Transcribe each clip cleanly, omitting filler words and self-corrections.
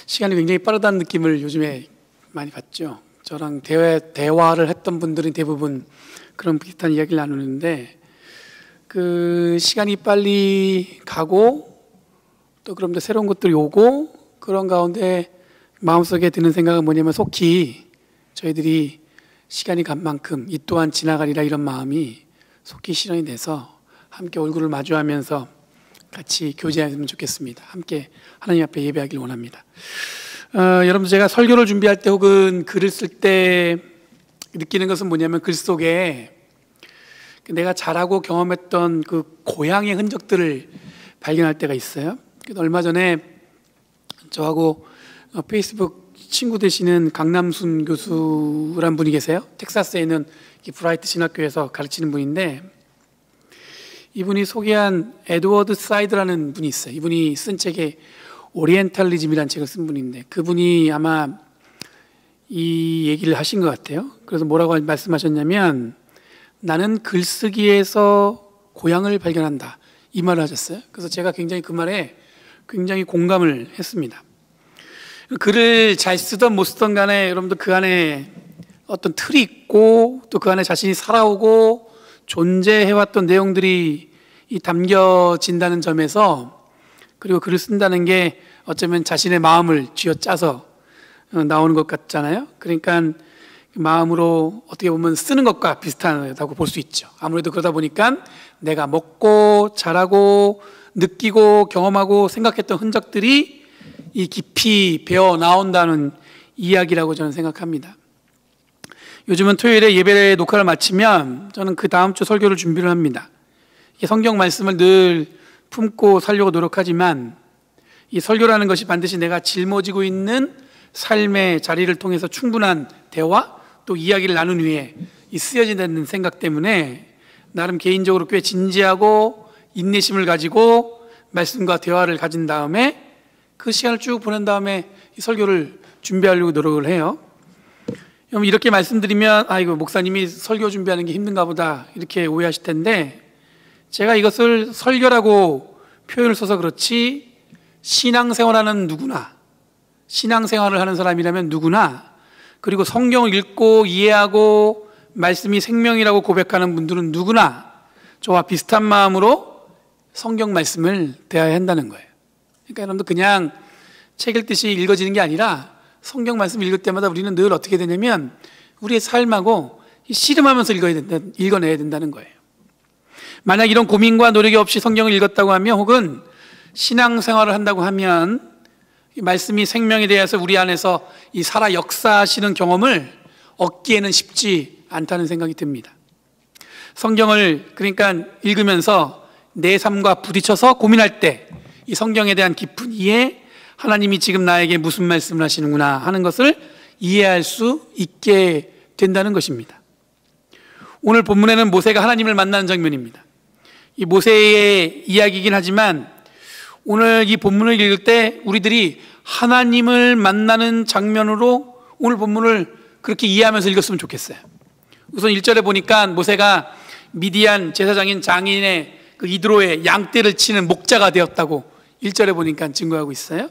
시간이 굉장히 빠르다는 느낌을 요즘에 많이 받죠. 저랑 대화를 했던 분들은 대부분 그런 비슷한 이야기를 나누는데, 그 시간이 빨리 가고 또 그럼 새로운 것들이 오고, 그런 가운데 마음속에 드는 생각은 뭐냐면, 속히 저희들이 시간이 간 만큼 이 또한 지나가리라, 이런 마음이 속히 실현이 돼서 함께 얼굴을 마주하면서 같이 교제했으면 좋겠습니다. 함께 하나님 앞에 예배하기를 원합니다. 여러분들, 제가 설교를 준비할 때 혹은 글을 쓸 때 느끼는 것은 뭐냐면, 글 속에 내가 잘하고 경험했던 그 고향의 흔적들을 발견할 때가 있어요. 얼마 전에 저하고 페이스북 친구 되시는 강남순 교수란 분이 계세요. 텍사스에 있는 브라이트 신학교에서 가르치는 분인데, 이분이 소개한 에드워드 사이드라는 분이 있어요. 이분이 쓴 책에 오리엔탈리즘이라는 책을 쓴 분인데, 그분이 아마 이 얘기를 하신 것 같아요. 그래서 뭐라고 말씀하셨냐면, 나는 글쓰기에서 고향을 발견한다, 이 말을 하셨어요. 그래서 제가 굉장히 그 말에 굉장히 공감을 했습니다. 글을 잘 쓰던 못 쓰던 간에 여러분들 그 안에 어떤 틀이 있고, 또 그 안에 자신이 살아오고 존재해왔던 내용들이 담겨진다는 점에서, 그리고 글을 쓴다는 게 어쩌면 자신의 마음을 쥐어짜서 나오는 것 같잖아요. 그러니까 마음으로 어떻게 보면 쓰는 것과 비슷하다고 볼 수 있죠. 아무래도 그러다 보니까 내가 먹고 자라고 느끼고 경험하고 생각했던 흔적들이 이 깊이 배어 나온다는 이야기라고 저는 생각합니다. 요즘은 토요일에 예배 녹화를 마치면 저는 그 다음 주 설교를 준비를 합니다. 성경 말씀을 늘 품고 살려고 노력하지만, 이 설교라는 것이 반드시 내가 짊어지고 있는 삶의 자리를 통해서 충분한 대화, 또 이야기를 나눈 후에 쓰여진다는 생각 때문에 나름 개인적으로 꽤 진지하고 인내심을 가지고 말씀과 대화를 가진 다음에 그 시간을 쭉 보낸 다음에 이 설교를 준비하려고 노력을 해요. 이렇게 말씀드리면, 이거 목사님이 설교 준비하는 게 힘든가 보다, 이렇게 오해하실 텐데, 제가 이것을 설교라고 표현을 써서 그렇지, 신앙생활하는 누구나, 신앙생활을 하는 사람이라면 누구나, 그리고 성경을 읽고 이해하고 말씀이 생명이라고 고백하는 분들은 누구나 저와 비슷한 마음으로 성경 말씀을 대해야 한다는 거예요. 그러니까 여러분들, 그냥 책 읽듯이 읽어지는 게 아니라 성경 말씀 읽을 때마다 우리는 늘 어떻게 되냐면, 우리의 삶하고 씨름하면서 읽어내야 된다는 거예요. 만약 이런 고민과 노력이 없이 성경을 읽었다고 하면, 혹은 신앙생활을 한다고 하면, 이 말씀이 생명에 대해서 우리 안에서 이 살아 역사하시는 경험을 얻기에는 쉽지 않다는 생각이 듭니다. 성경을 그러니까 읽으면서 내 삶과 부딪혀서 고민할 때 이 성경에 대한 깊은 이해, 하나님이 지금 나에게 무슨 말씀을 하시는구나 하는 것을 이해할 수 있게 된다는 것입니다. 오늘 본문에는 모세가 하나님을 만나는 장면입니다. 이 모세의 이야기이긴 하지만, 오늘 이 본문을 읽을 때 우리들이 하나님을 만나는 장면으로 오늘 본문을 그렇게 이해하면서 읽었으면 좋겠어요. 우선 1절에 보니까 모세가 미디안 제사장인 장인의 그 이드로의 양떼를 치는 목자가 되었다고 1절에 보니까 증거하고 있어요.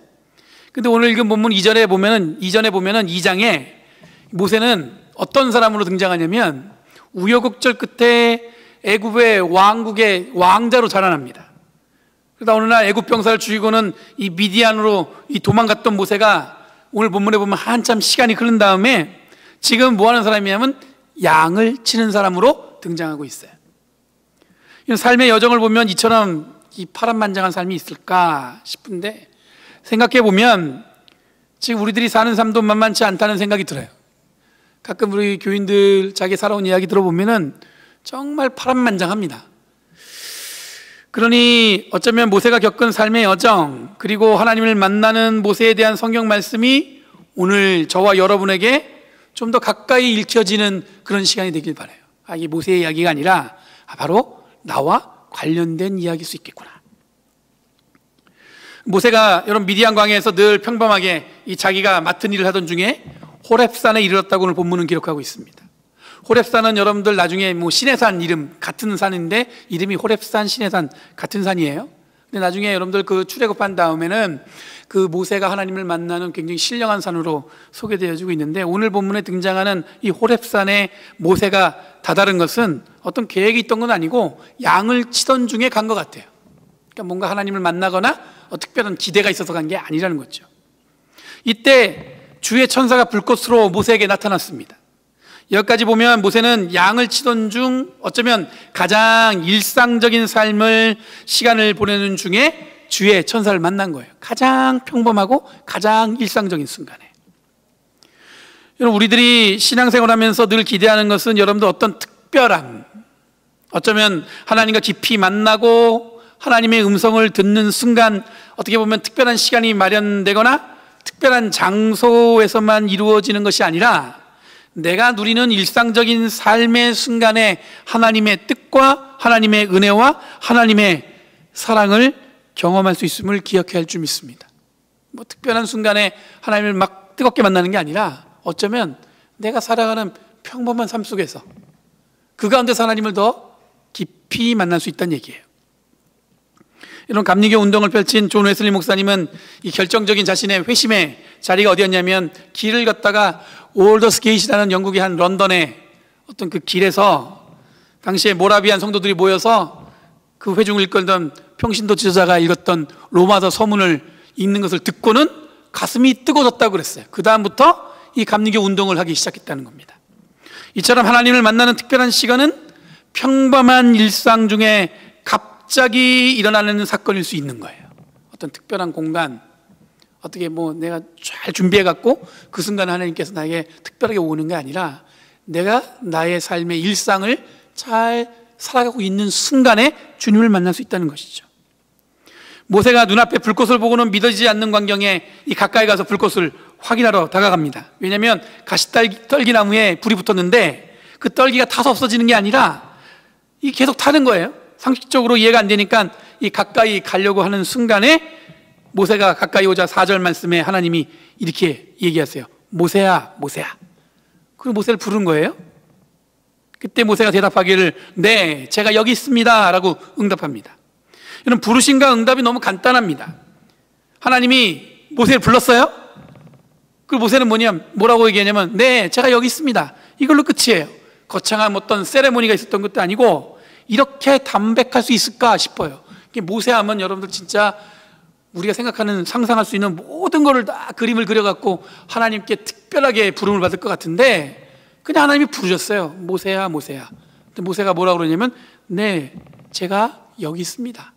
근데 오늘 읽은 본문 2전에 보면은 2장에 모세는 어떤 사람으로 등장하냐면, 우여곡절 끝에 애굽의 왕국의 왕자로 자라납니다. 그러다 어느 날 애굽 병사를 죽이고는 이 미디안으로 도망갔던 모세가 오늘 본문에 보면 한참 시간이 흐른 다음에 지금 뭐 하는 사람이냐면 양을 치는 사람으로 등장하고 있어요. 삶의 여정을 보면 이처럼 이 파란만장한 삶이 있을까 싶은데, 생각해 보면 지금 우리들이 사는 삶도 만만치 않다는 생각이 들어요. 가끔 우리 교인들 자기 살아온 이야기 들어보면은 정말 파란만장합니다. 그러니 어쩌면 모세가 겪은 삶의 여정, 그리고 하나님을 만나는 모세에 대한 성경 말씀이 오늘 저와 여러분에게 좀 더 가까이 읽혀지는 그런 시간이 되길 바라요. 이 모세의 이야기가 아니라 바로 나와 관련된 이야기일 수 있겠구나. 모세가 여러분 미디안 광야에서 늘 평범하게 이 자기가 맡은 일을 하던 중에 호렙산에 이르렀다고 오늘 본문은 기록하고 있습니다. 호렙산은 여러분들 나중에 뭐 시내산 이름 같은 산인데 이름이 호렙산, 시내산 같은 산이에요. 근데 나중에 여러분들 그 출애굽한 다음에는 그 모세가 하나님을 만나는 굉장히 신령한 산으로 소개되어지고 있는데, 오늘 본문에 등장하는 이 호렙산에 모세가 다다른 것은 어떤 계획이 있던 건 아니고 양을 치던 중에 간 것 같아요. 그러니까 뭔가 하나님을 만나거나 특별한 기대가 있어서 간 게 아니라는 거죠. 이때 주의 천사가 불꽃으로 모세에게 나타났습니다. 여기까지 보면 모세는 양을 치던 중 어쩌면 가장 일상적인 삶을 시간을 보내는 중에 주의 천사를 만난 거예요. 가장 평범하고 가장 일상적인 순간에. 여러분, 우리들이 신앙생활 하면서 늘 기대하는 것은 여러분들 어떤 특별한, 어쩌면 하나님과 깊이 만나고 하나님의 음성을 듣는 순간, 어떻게 보면 특별한 시간이 마련되거나 특별한 장소에서만 이루어지는 것이 아니라 내가 누리는 일상적인 삶의 순간에 하나님의 뜻과 하나님의 은혜와 하나님의 사랑을 경험할 수 있음을 기억해야 할 줄 믿습니다. 뭐 특별한 순간에 하나님을 막 뜨겁게 만나는 게 아니라 어쩌면 내가 살아가는 평범한 삶 속에서 그 가운데서 하나님을 더 깊이 만날 수 있다는 얘기예요. 이런 감리교 운동을 펼친 존 웨슬리 목사님은 이 결정적인 자신의 회심의 자리가 어디였냐면, 길을 걷다가 올더스 게이트라는 영국의 한 런던의 어떤 그 길에서 당시에 모라비안 성도들이 모여서 그 회중을 이끌던 평신도 지도자가 읽었던 로마서 서문을 읽는 것을 듣고는 가슴이 뜨거워졌다고 그랬어요. 그 다음부터 이 감리교 운동을 하기 시작했다는 겁니다. 이처럼 하나님을 만나는 특별한 시간은 평범한 일상 중에 갑자기 일어나는 사건일 수 있는 거예요. 어떤 특별한 공간, 어떻게 뭐 내가 잘 준비해갖고 그 순간 하나님께서 나에게 특별하게 오는 게 아니라 내가 나의 삶의 일상을 잘 살아가고 있는 순간에 주님을 만날 수 있다는 것이죠. 모세가 눈앞에 불꽃을 보고는 믿어지지 않는 광경에 이 가까이 가서 불꽃을 확인하러 다가갑니다. 왜냐하면 가시떨기나무에 불이 붙었는데 그 떨기가 타서 없어지는 게 아니라 이 계속 타는 거예요. 상식적으로 이해가 안 되니까 이 가까이 가려고 하는 순간에 모세가 가까이 오자 4절 말씀에 하나님이 이렇게 얘기하세요. 모세야, 모세야. 그리고 모세를 부른 거예요. 그때 모세가 대답하기를 네, 제가 여기 있습니다 라고 응답합니다. 이런 부르심과 응답이 너무 간단합니다. 하나님이 모세를 불렀어요. 그 모세는 뭐라고 얘기하냐면 네, 제가 여기 있습니다. 이걸로 끝이에요. 거창한 어떤 세레모니가 있었던 것도 아니고 이렇게 담백할 수 있을까 싶어요. 모세하면 여러분들 진짜 우리가 생각하는, 상상할 수 있는 모든 거를 다 그림을 그려갖고 하나님께 특별하게 부름을 받을 것 같은데 그냥 하나님이 부르셨어요. 모세야, 모세야. 근데 모세가 뭐라고 그러냐면 네, 제가 여기 있습니다.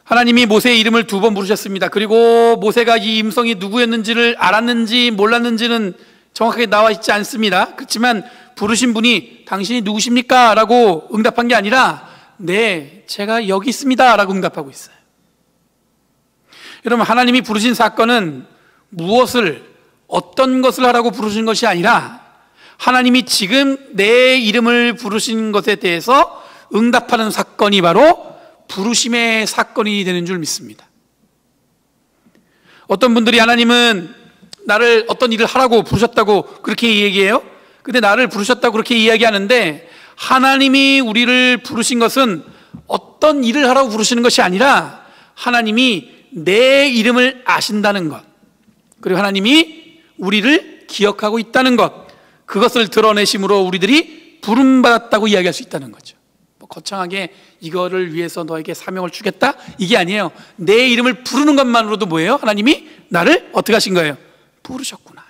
하나님이 모세의 이름을 2번 부르셨습니다. 그리고 모세가 이 음성이 누구였는지를 알았는지 몰랐는지는 정확하게 나와 있지 않습니다. 그렇지만 부르신 분이 당신이 누구십니까? 라고 응답한 게 아니라 네, 제가 여기 있습니다 라고 응답하고 있어요. 여러분, 하나님이 부르신 사건은 무엇을, 어떤 것을 하라고 부르신 것이 아니라 하나님이 지금 내 이름을 부르신 것에 대해서 응답하는 사건이 바로 부르심의 사건이 되는 줄 믿습니다. 어떤 분들이 하나님은 나를 어떤 일을 하라고 부르셨다고 그렇게 얘기해요. 근데 나를 부르셨다고 그렇게 이야기하는데 하나님이 우리를 부르신 것은 어떤 일을 하라고 부르시는 것이 아니라 하나님이 내 이름을 아신다는 것, 그리고 하나님이 우리를 기억하고 있다는 것, 그것을 드러내심으로 우리들이 부름받았다고 이야기할 수 있다는 거죠. 거창하게 이거를 위해서 너에게 사명을 주겠다 이게 아니에요. 내 이름을 부르는 것만으로도 뭐예요? 하나님이 나를 어떻게 하신 거예요? 부르셨구나.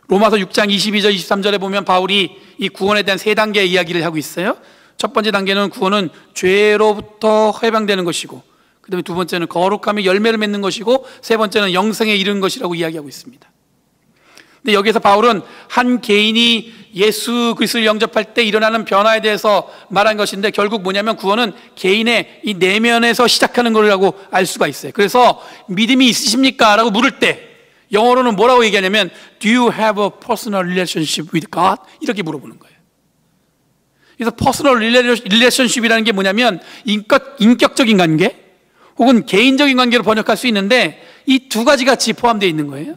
로마서 6장 22절 23절에 보면 바울이 이 구원에 대한 3단계 이야기를 하고 있어요. 첫 번째 단계는 구원은 죄로부터 해방되는 것이고, 그 다음에 2번째는 거룩함의 열매를 맺는 것이고, 3번째는 영생에 이르는 것이라고 이야기하고 있습니다. 근데 여기서 바울은 한 개인이 예수 그리스도를 영접할 때 일어나는 변화에 대해서 말한 것인데, 결국 뭐냐면 구원은 개인의 이 내면에서 시작하는 거라고 알 수가 있어요. 그래서 믿음이 있으십니까? 라고 물을 때 영어로는 뭐라고 얘기하냐면 Do you have a personal relationship with God? 이렇게 물어보는 거예요. 그래서 personal relationship이라는 게 뭐냐면 인격적인 관계 혹은 개인적인 관계로 번역할 수 있는데 이 두 가지 같이 포함되어 있는 거예요.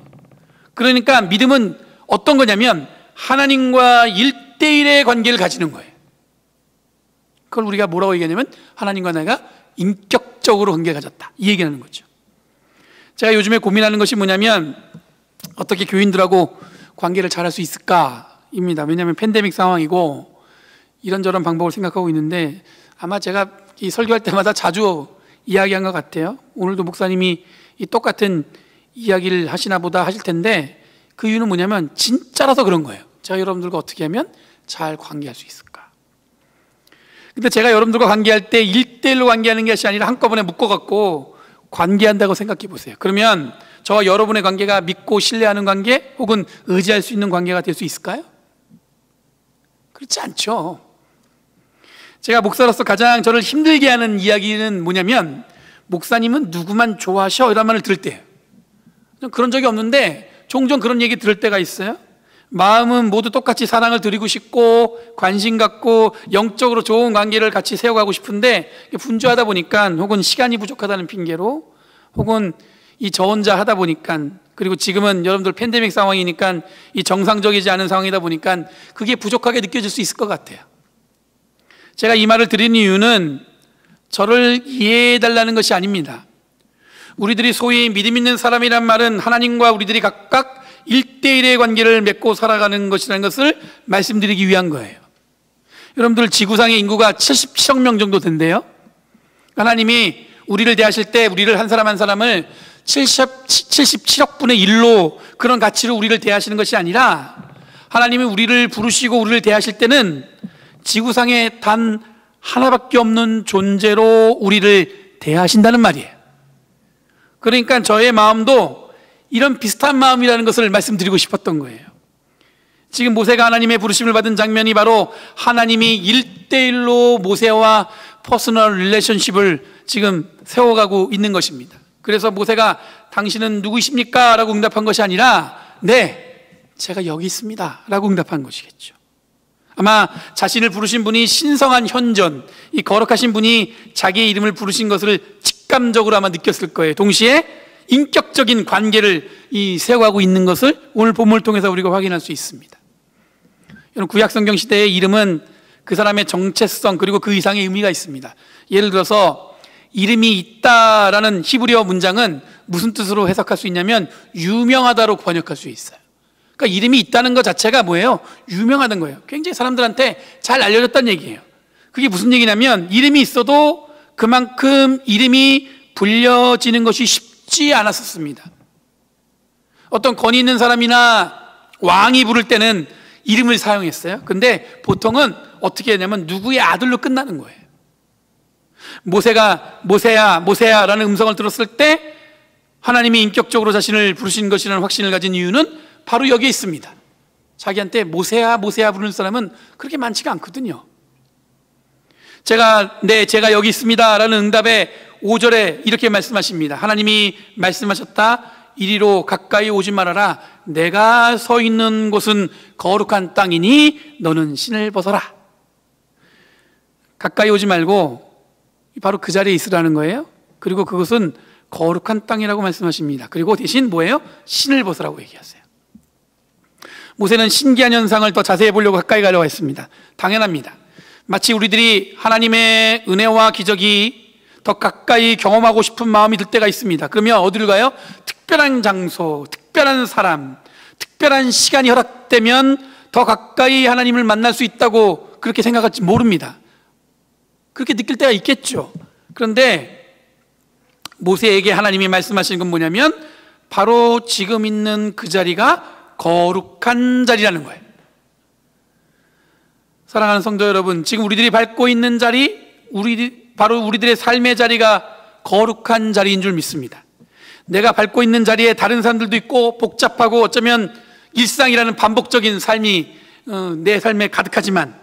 그러니까 믿음은 어떤 거냐면 하나님과 1대1의 관계를 가지는 거예요. 그걸 우리가 뭐라고 얘기하냐면 하나님과 내가 인격적으로 관계를 가졌다, 이 얘기하는 거죠. 제가 요즘에 고민하는 것이 뭐냐면 어떻게 교인들하고 관계를 잘할 수 있을까입니다. 왜냐하면 팬데믹 상황이고 이런저런 방법을 생각하고 있는데 아마 제가 이 설교할 때마다 자주 이야기한 것 같아요. 오늘도 목사님이 이 똑같은 이야기를 하시나 보다 하실 텐데 그 이유는 뭐냐면 진짜라서 그런 거예요. 제가 여러분들과 어떻게 하면 잘 관계할 수 있을까? 근데 제가 여러분들과 관계할 때 1대1로 관계하는 것이 아니라 한꺼번에 묶어갖고 관계한다고 생각해 보세요. 그러면 저와 여러분의 관계가 믿고 신뢰하는 관계 혹은 의지할 수 있는 관계가 될 수 있을까요? 그렇지 않죠. 제가 목사로서 가장 저를 힘들게 하는 이야기는 뭐냐면 목사님은 누구만 좋아하셔? 이런 말을 들을 때예요. 그런 적이 없는데 종종 그런 얘기 들을 때가 있어요. 마음은 모두 똑같이 사랑을 드리고 싶고 관심 갖고 영적으로 좋은 관계를 같이 세워가고 싶은데 분주하다 보니까 혹은 시간이 부족하다는 핑계로 혹은 이 저 혼자 하다 보니까 그리고 지금은 여러분들 팬데믹 상황이니까 이 정상적이지 않은 상황이다 보니까 그게 부족하게 느껴질 수 있을 것 같아요. 제가 이 말을 드리는 이유는 저를 이해해달라는 것이 아닙니다. 우리들이 소위 믿음 있는 사람이란 말은 하나님과 우리들이 각각 1대1의 관계를 맺고 살아가는 것이라는 것을 말씀드리기 위한 거예요. 여러분들 지구상의 인구가 77억 명 정도 된대요. 하나님이 우리를 대하실 때 우리를 한 사람 한 사람을 77억 분의 1로 그런 가치로 우리를 대하시는 것이 아니라 하나님이 우리를 부르시고 우리를 대하실 때는 지구상에 단 하나밖에 없는 존재로 우리를 대하신다는 말이에요. 그러니까 저의 마음도 이런 비슷한 마음이라는 것을 말씀드리고 싶었던 거예요. 지금 모세가 하나님의 부르심을 받은 장면이 바로 하나님이 1대1로 모세와 퍼스널 릴레이션십을 지금 세워가고 있는 것입니다. 그래서 모세가 당신은 누구이십니까? 라고 응답한 것이 아니라 네, 제가 여기 있습니다 라고 응답한 것이겠죠. 아마 자신을 부르신 분이 신성한 현존, 이 거룩하신 분이 자기의 이름을 부르신 것을 직감적으로 아마 느꼈을 거예요. 동시에 인격적인 관계를 세워가고 있는 것을 오늘 본문을 통해서 우리가 확인할 수 있습니다. 여러분, 구약성경 시대의 이름은 그 사람의 정체성 그리고 그 이상의 의미가 있습니다. 예를 들어서 이름이 있다라는 히브리어 문장은 무슨 뜻으로 해석할 수 있냐면 유명하다로 번역할 수 있어요. 그러니까 이름이 있다는 것 자체가 뭐예요? 유명하다는 거예요. 굉장히 사람들한테 잘 알려졌다는 얘기예요. 그게 무슨 얘기냐면 이름이 있어도 그만큼 이름이 불려지는 것이 쉽지 않았었습니다. 어떤 권위 있는 사람이나 왕이 부를 때는 이름을 사용했어요. 근데 보통은 어떻게 하냐면 누구의 아들로 끝나는 거예요. 모세가 모세야 모세야 라는 음성을 들었을 때 하나님이 인격적으로 자신을 부르신 것이라는 확신을 가진 이유는 바로 여기에 있습니다. 자기한테 모세야 모세야 부르는 사람은 그렇게 많지가 않거든요. 제가 여기 있습니다 라는 응답에 5절에 이렇게 말씀하십니다. 하나님이 말씀하셨다. 이리로 가까이 오지 말아라. 내가 서 있는 곳은 거룩한 땅이니 너는 신을 벗어라. 가까이 오지 말고 바로 그 자리에 있으라는 거예요. 그리고 그것은 거룩한 땅이라고 말씀하십니다. 그리고 대신 뭐예요? 신을 벗으라고 얘기하세요. 모세는 신기한 현상을 더 자세히 보려고 가까이 가려고 했습니다. 당연합니다. 마치 우리들이 하나님의 은혜와 기적이 더 가까이 경험하고 싶은 마음이 들 때가 있습니다. 그러면 어디를 가요? 특별한 장소, 특별한 사람, 특별한 시간이 허락되면 더 가까이 하나님을 만날 수 있다고 그렇게 생각할지 모릅니다. 그렇게 느낄 때가 있겠죠. 그런데 모세에게 하나님이 말씀하시는 건 뭐냐면 바로 지금 있는 그 자리가 거룩한 자리라는 거예요. 사랑하는 성도 여러분, 지금 우리들이 밟고 있는 자리, 바로 우리들의 삶의 자리가 거룩한 자리인 줄 믿습니다. 내가 밟고 있는 자리에 다른 사람들도 있고 복잡하고 어쩌면 일상이라는 반복적인 삶이 내 삶에 가득하지만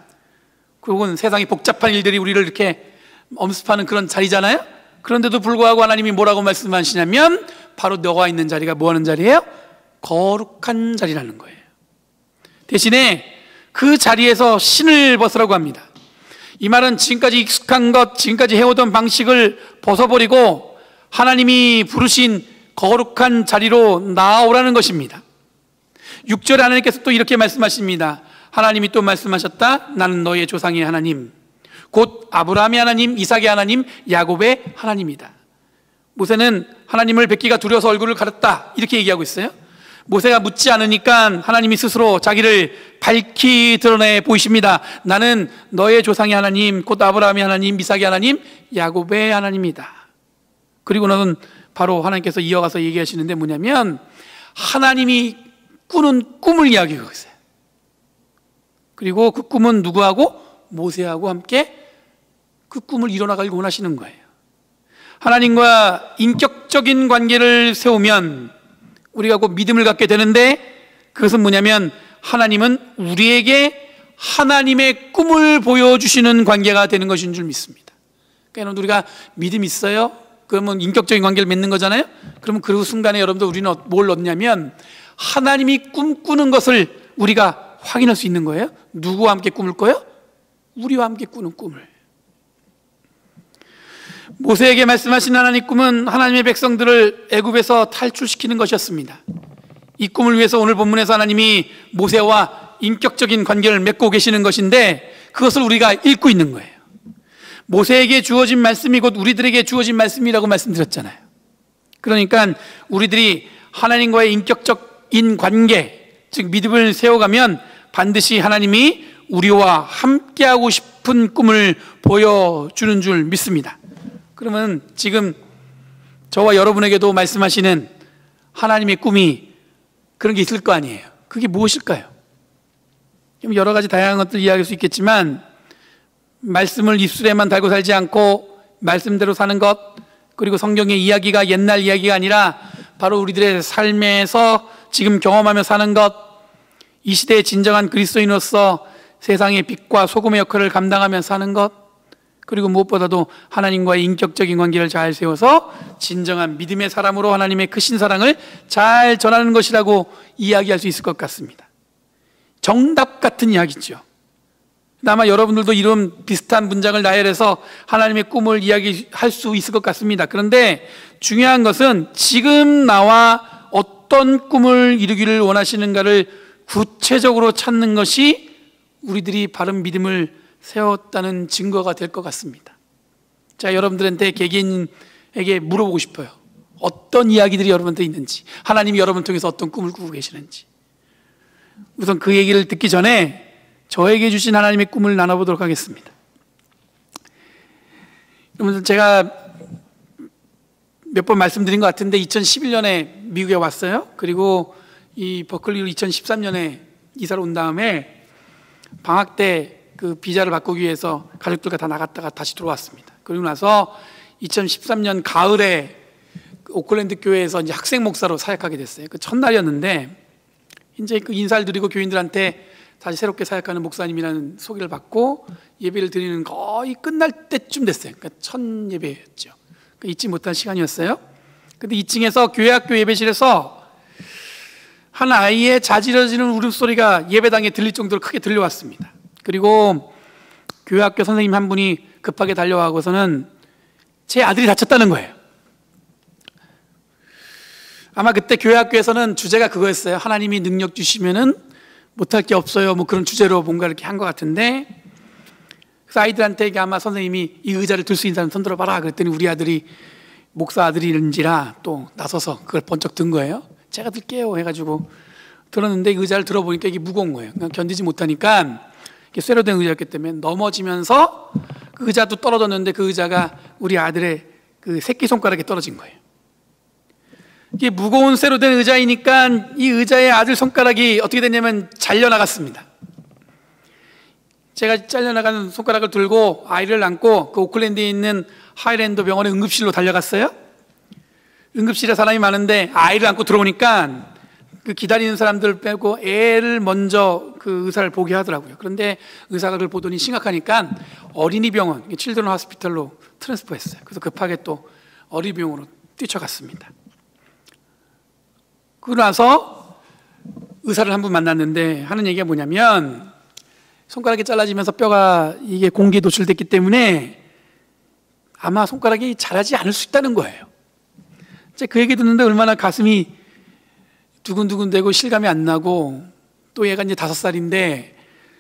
그건 세상이 복잡한 일들이 우리를 이렇게 엄습하는 그런 자리잖아요. 그런데도 불구하고 하나님이 뭐라고 말씀하시냐면 바로 너가 있는 자리가 뭐 하는 자리예요? 거룩한 자리라는 거예요. 대신에 그 자리에서 신을 벗으라고 합니다. 이 말은 지금까지 익숙한 것, 지금까지 해오던 방식을 벗어버리고 하나님이 부르신 거룩한 자리로 나아오라는 것입니다. 6절에 하나님께서 또 이렇게 말씀하십니다. 하나님이 또 말씀하셨다. 나는 너의 조상의 하나님, 곧 아브라함의 하나님, 이삭의 하나님, 야곱의 하나님이다. 모세는 하나님을 뵙기가 두려워서 얼굴을 가렸다, 이렇게 얘기하고 있어요. 모세가 묻지 않으니까 하나님이 스스로 자기를 밝히 드러내 보이십니다. 나는 너의 조상의 하나님, 곧 아브라함의 하나님, 이삭의 하나님, 야곱의 하나님이다. 그리고 너는 바로 하나님께서 이어가서 얘기하시는데 뭐냐면, 하나님이 꾸는 꿈을 이야기하고 있어요. 그리고 그 꿈은 누구하고? 모세하고 함께 그 꿈을 이뤄나가길 원하시는 거예요. 하나님과 인격적인 관계를 세우면 우리가 곧 믿음을 갖게 되는데, 그것은 뭐냐면 하나님은 우리에게 하나님의 꿈을 보여주시는 관계가 되는 것인 줄 믿습니다. 그러니까 우리가 믿음 있어요? 그러면 인격적인 관계를 맺는 거잖아요. 그러면 그 순간에 여러분들 우리는 뭘 얻냐면 하나님이 꿈꾸는 것을 우리가 확인할 수 있는 거예요. 누구와 함께 꿈을 꿔요? 우리와 함께 꾸는 꿈을. 모세에게 말씀하신 하나님의 꿈은 하나님의 백성들을 애굽에서 탈출시키는 것이었습니다. 이 꿈을 위해서 오늘 본문에서 하나님이 모세와 인격적인 관계를 맺고 계시는 것인데, 그것을 우리가 읽고 있는 거예요. 모세에게 주어진 말씀이 곧 우리들에게 주어진 말씀이라고 말씀드렸잖아요. 그러니까 우리들이 하나님과의 인격적인 관계, 즉 믿음을 세워가면 반드시 하나님이 우리와 함께하고 싶은 꿈을 보여주는 줄 믿습니다. 그러면 지금 저와 여러분에게도 말씀하시는 하나님의 꿈이 그런 게 있을 거 아니에요. 그게 무엇일까요? 여러 가지 다양한 것들 이야기할 수 있겠지만, 말씀을 입술에만 달고 살지 않고 말씀대로 사는 것, 그리고 성경의 이야기가 옛날 이야기가 아니라 바로 우리들의 삶에서 지금 경험하며 사는 것, 이 시대의 진정한 그리스도인으로서 세상의 빛과 소금의 역할을 감당하며 사는 것, 그리고 무엇보다도 하나님과의 인격적인 관계를 잘 세워서 진정한 믿음의 사람으로 하나님의 크신 사랑을 잘 전하는 것이라고 이야기할 수 있을 것 같습니다. 정답 같은 이야기죠. 아마 여러분들도 이런 비슷한 문장을 나열해서 하나님의 꿈을 이야기할 수 있을 것 같습니다. 그런데 중요한 것은 지금 나와 어떤 꿈을 이루기를 원하시는가를 구체적으로 찾는 것이 우리들이 바른 믿음을 세웠다는 증거가 될 것 같습니다. 자, 여러분들한테 개개인에게 물어보고 싶어요. 어떤 이야기들이 여러분한테 있는지, 하나님이 여러분 통해서 어떤 꿈을 꾸고 계시는지. 우선 그 얘기를 듣기 전에 저에게 주신 하나님의 꿈을 나눠보도록 하겠습니다. 여러분들, 제가 몇 번 말씀드린 것 같은데 2011년에 미국에 왔어요. 그리고 이 버클리로 2013년에 이사를 온 다음에 방학 때 그 비자를 바꾸기 위해서 가족들과 다 나갔다가 다시 들어왔습니다. 그리고 나서 2013년 가을에 오클랜드 교회에서 이제 학생 목사로 사역하게 됐어요. 그 첫날이었는데 이제 그 인사를 드리고 교인들한테 다시 새롭게 사역하는 목사님이라는 소개를 받고 예배를 드리는 거의 끝날 때쯤 됐어요. 그러니까 첫 예배였죠. 그러니까 잊지 못할 시간이었어요. 근데 2층에서 교회학교 예배실에서 한 아이의 자지러지는 울음소리가 예배당에 들릴 정도로 크게 들려왔습니다. 그리고 교회학교 선생님 한 분이 급하게 달려와고서는 제 아들이 다쳤다는 거예요. 아마 그때 교회학교에서는 주제가 그거였어요. 하나님이 능력 주시면은 못할 게 없어요. 뭐 그런 주제로 뭔가 이렇게 한 것 같은데, 그래서 아이들한테 아마 선생님이 이 의자를 들 수 있는 사람 손 들어봐라 그랬더니 우리 아들이 목사 아들인지라 또 나서서 그걸 번쩍 든 거예요. 제가 들게요 해가지고 들었는데 의자를 들어보니까 이게 무거운 거예요. 그냥 견디지 못하니까, 이게 쇠로 된 의자였기 때문에 넘어지면서 그 의자도 떨어졌는데 그 의자가 우리 아들의 그 새끼손가락에 떨어진 거예요. 이게 무거운 쇠로 된 의자이니까 이 의자의 아들 손가락이 어떻게 됐냐면 잘려나갔습니다. 제가 잘려나간 손가락을 들고 아이를 안고 그 오클랜드에 있는 하이랜드 병원의 응급실로 달려갔어요. 응급실에 사람이 많은데 아이를 안고 들어오니까 그 기다리는 사람들 빼고 애를 먼저 그 의사를 보게 하더라고요. 그런데 의사가 그걸 보더니 심각하니까 어린이 병원, 칠드런 하스피털로 트랜스퍼했어요. 그래서 급하게 또 어린이 병원으로 뛰쳐갔습니다. 그러고 나서 의사를 한 분 만났는데 하는 얘기가 뭐냐면, 손가락이 잘라지면서 뼈가 이게 공기에 노출됐기 때문에 아마 손가락이 자라지 않을 수 있다는 거예요. 제가 그 얘기 듣는데 얼마나 가슴이 두근두근대고 실감이 안 나고, 또 얘가 이제 5살인데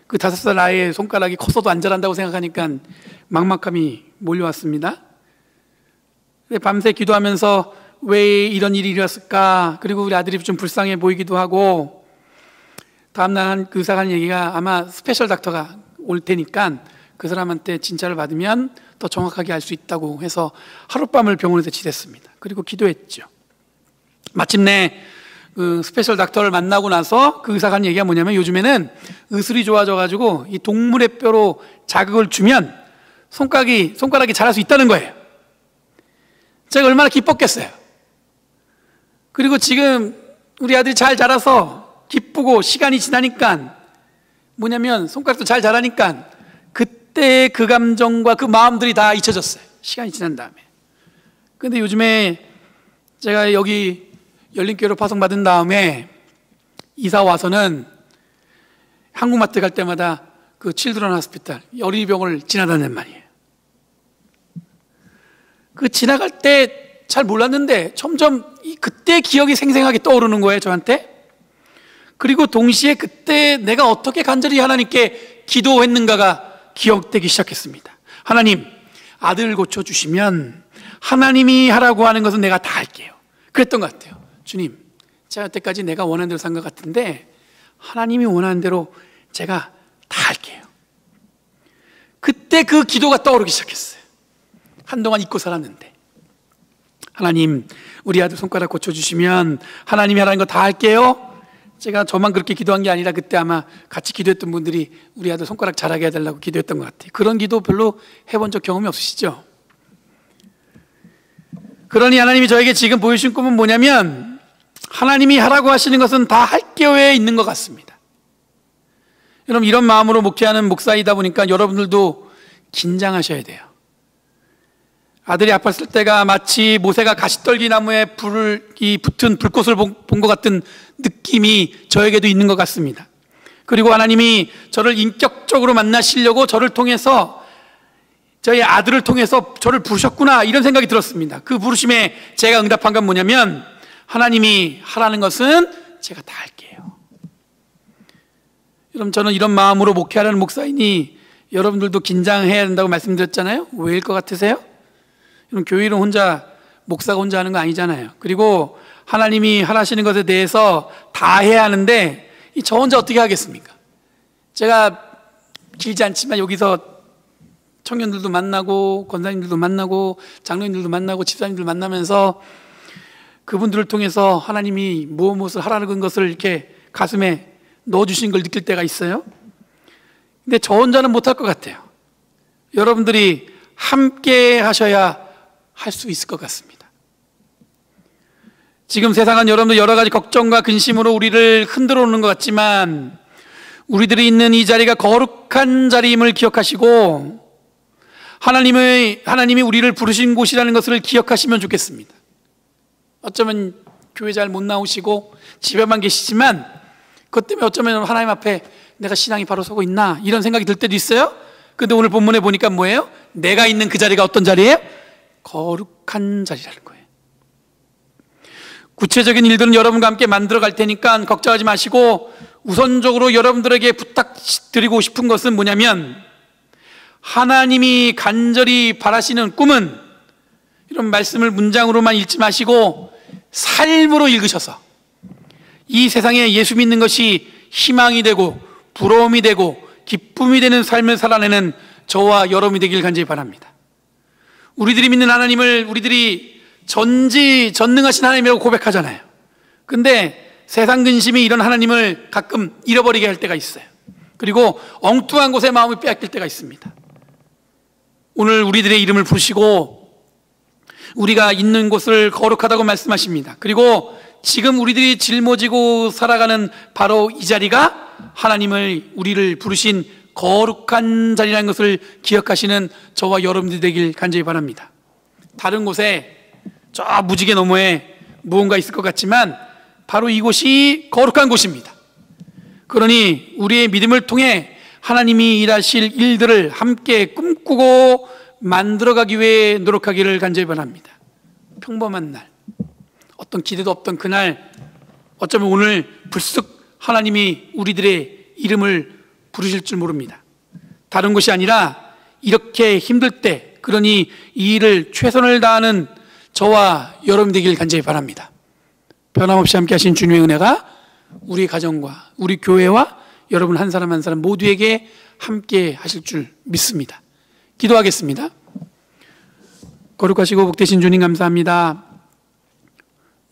그 5살 아이의 손가락이 컸어도 안 자란다고 생각하니까 막막함이 몰려왔습니다. 밤새 기도하면서 왜 이런 일이 일어났을까, 그리고 우리 아들이 좀 불쌍해 보이기도 하고, 다음날 그 의사가 하는 얘기가 아마 스페셜 닥터가 올 테니까 그 사람한테 진찰을 받으면 더 정확하게 알 수 있다고 해서 하룻밤을 병원에서 지냈습니다. 그리고 기도했죠. 마침내 그 스페셜 닥터를 만나고 나서 그 의사가 하는 얘기가 뭐냐면, 요즘에는 의술이 좋아져가지고 이 동물의 뼈로 자극을 주면 손가락이 자랄 수 있다는 거예요. 제가 얼마나 기뻤겠어요. 그리고 지금 우리 아들이 잘 자라서 기쁘고, 시간이 지나니까 뭐냐면 손가락도 잘 자라니까 그때 그 감정과 그 마음들이 다 잊혀졌어요. 시간이 지난 다음에. 근데 요즘에 제가 여기 열린교회로 파송받은 다음에 이사 와서는 한국마트 갈 때마다 그 칠드런 하스피탈, 어린이병원을 지나다니는 말이에요. 그 지나갈 때 잘 몰랐는데 점점 그때 기억이 생생하게 떠오르는 거예요, 저한테. 그리고 동시에 그때 내가 어떻게 간절히 하나님께 기도했는가가 기억되기 시작했습니다. 하나님, 아들 고쳐주시면 하나님이 하라고 하는 것은 내가 다 할게요. 그랬던 것 같아요. 주님, 제가 여태까지 내가 원하는 대로 산 것 같은데 하나님이 원하는 대로 제가 다 할게요. 그때 그 기도가 떠오르기 시작했어요. 한동안 잊고 살았는데, 하나님, 우리 아들 손가락 고쳐주시면 하나님이 하라는 거 다 할게요. 제가 저만 그렇게 기도한 게 아니라 그때 아마 같이 기도했던 분들이 우리 아들 손가락 자라게 해달라고 기도했던 것 같아요. 그런 기도 별로 해본 적 경험이 없으시죠? 그러니 하나님이 저에게 지금 보여주신 꿈은 뭐냐면, 하나님이 하라고 하시는 것은 다 할게요에 있는 것 같습니다. 여러분, 이런 마음으로 목회하는 목사이다 보니까 여러분들도 긴장하셔야 돼요. 아들이 아팠을 때가 마치 모세가 가시떨기 나무에 붙은 불꽃을 본 것 같은 느낌이 저에게도 있는 것 같습니다. 그리고 하나님이 저를 인격적으로 만나시려고 저를 통해서, 저희 아들을 통해서 저를 부르셨구나, 이런 생각이 들었습니다. 그 부르심에 제가 응답한 건 뭐냐면, 하나님이 하라는 것은 제가 다 할게요. 여러분, 저는 이런 마음으로 목회하려는 목사이니 여러분들도 긴장해야 된다고 말씀드렸잖아요. 왜일 것 같으세요? 여러분, 교회는 목사가 혼자 하는 거 아니잖아요. 그리고 하나님이 하라시는 것에 대해서 다 해야 하는데 저 혼자 어떻게 하겠습니까? 제가 길지 않지만 여기서 청년들도 만나고 권사님들도 만나고 장로님들도 만나고 집사님들 만나면서 그분들을 통해서 하나님이 무엇을 하라는 것을 이렇게 가슴에 넣어주신 걸 느낄 때가 있어요. 근데 저 혼자는 못할 것 같아요. 여러분들이 함께 하셔야 할 수 있을 것 같습니다. 지금 세상은 여러분들 여러 가지 걱정과 근심으로 우리를 흔들어 놓는 것 같지만, 우리들이 있는 이 자리가 거룩한 자리임을 기억하시고 하나님이 우리를 부르신 곳이라는 것을 기억하시면 좋겠습니다. 어쩌면 교회 잘 못 나오시고 집에만 계시지만 그것 때문에 어쩌면 하나님 앞에 내가 신앙이 바로 서고 있나, 이런 생각이 들 때도 있어요. 근데 오늘 본문에 보니까 뭐예요? 내가 있는 그 자리가 어떤 자리예요? 거룩한 자리라는 거예요. 구체적인 일들은 여러분과 함께 만들어 갈 테니까 걱정하지 마시고, 우선적으로 여러분들에게 부탁드리고 싶은 것은 뭐냐면, 하나님이 간절히 바라시는 꿈은, 이런 말씀을 문장으로만 읽지 마시고 삶으로 읽으셔서 이 세상에 예수 믿는 것이 희망이 되고 부러움이 되고 기쁨이 되는 삶을 살아내는 저와 여러분이 되길 간절히 바랍니다. 우리들이 믿는 하나님을 우리들이 전능하신 하나님이라고 고백하잖아요. 근데 세상 근심이 이런 하나님을 가끔 잃어버리게 할 때가 있어요. 그리고 엉뚱한 곳에 마음을 빼앗길 때가 있습니다. 오늘 우리들의 이름을 부르시고 우리가 있는 곳을 거룩하다고 말씀하십니다. 그리고 지금 우리들이 짊어지고 살아가는 바로 이 자리가 우리를 부르신 거룩한 자리라는 것을 기억하시는 저와 여러분들이 되길 간절히 바랍니다. 다른 곳에 저 무지개 너머에 무언가 있을 것 같지만 바로 이곳이 거룩한 곳입니다. 그러니 우리의 믿음을 통해 하나님이 일하실 일들을 함께 꿈꾸고 만들어가기 위해 노력하기를 간절히 바랍니다. 평범한 날, 어떤 기대도 없던 그날, 어쩌면 오늘 불쑥 하나님이 우리들의 이름을 부르실 줄 모릅니다. 다른 것이 아니라 이렇게 힘들 때, 그러니 이 일을 최선을 다하는 저와 여러분 되길 간절히 바랍니다. 변함없이 함께 하신 주님의 은혜가 우리 가정과 우리 교회와 여러분 한 사람 한 사람 모두에게 함께 하실 줄 믿습니다. 기도하겠습니다. 거룩하시고 복되신 주님 감사합니다.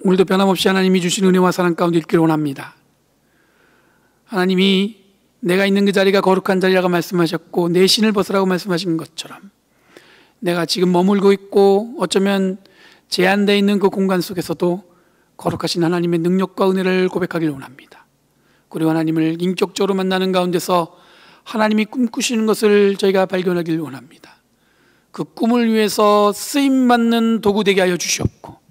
오늘도 변함없이 하나님이 주신 은혜와 사랑 가운데 있기를 원합니다. 하나님이 내가 있는 그 자리가 거룩한 자리라고 말씀하셨고 내 신을 벗으라고 말씀하신 것처럼 내가 지금 머물고 있고 어쩌면 제한되어 있는 그 공간 속에서도 거룩하신 하나님의 능력과 은혜를 고백하길 원합니다. 그리고 하나님을 인격적으로 만나는 가운데서 하나님이 꿈꾸시는 것을 저희가 발견하길 원합니다. 그 꿈을 위해서 쓰임받는 도구 되게 하여 주시옵고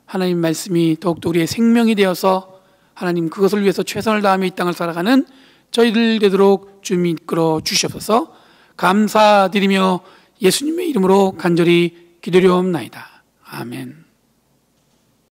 하나님 말씀이 더욱더 우리의 생명이 되어서 하나님 그것을 위해서 최선을 다하며 이 땅을 살아가는 저희들 되도록 주님 이끌어 주시옵소서. 감사드리며 예수님의 이름으로 간절히 기도리옵나이다. 아멘.